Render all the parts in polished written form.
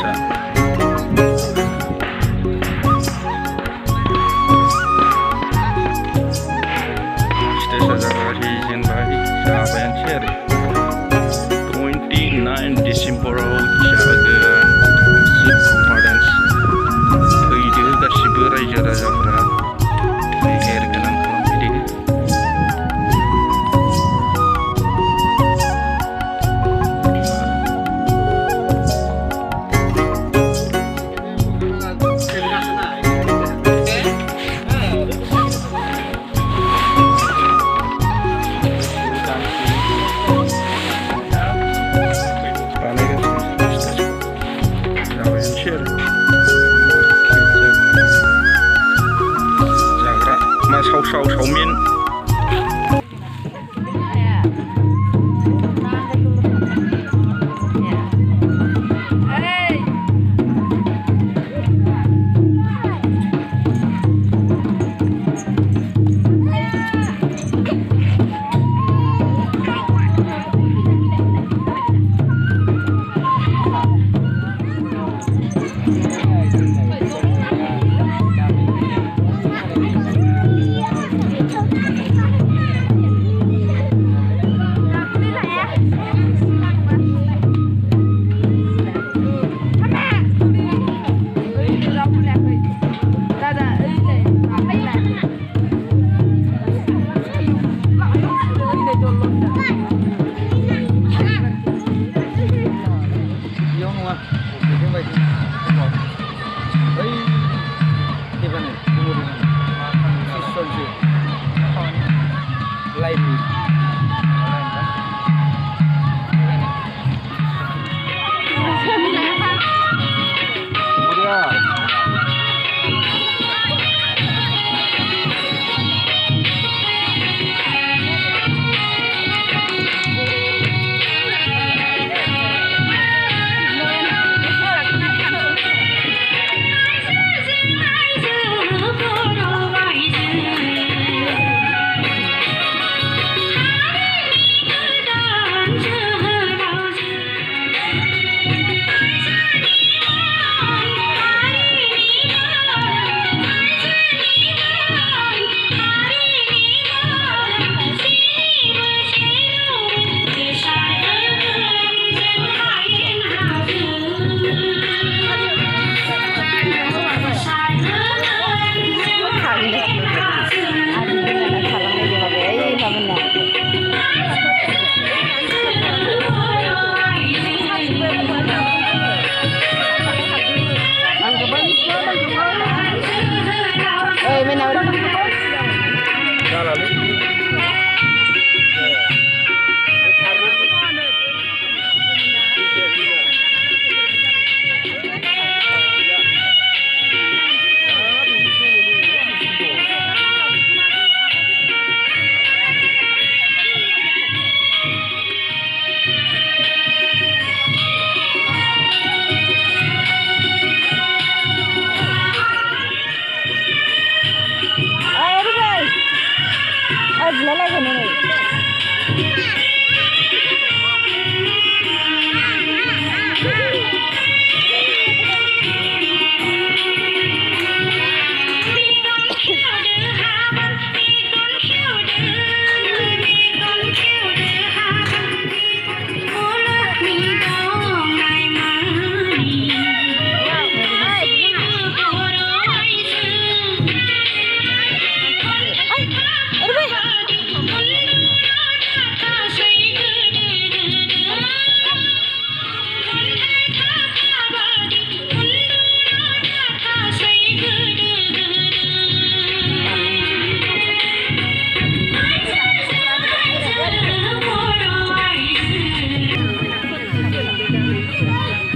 biasa. Desa Jakarta izin baik siapa yang share 29 Desember jagaan Subconference फैदो गासिबो रायजो राजाफोरा मेहेर गोनां खालामफैदो। Saw miên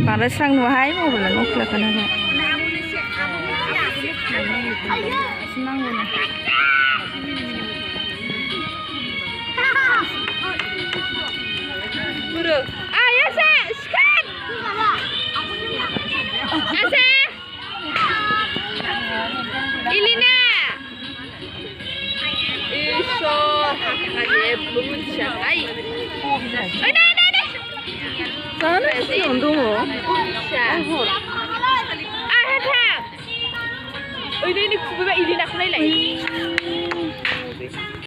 Para sang wahai mau bulan uklah kan ada. Senang mana? Buru. Ayo sa, sekat. Asa. Ilina. Iso, hak lagi belum siap. Ay. Ada. 나는 운동어. À hết hàng. Ơi đây này cũng với bạn ý đi đặt đây này.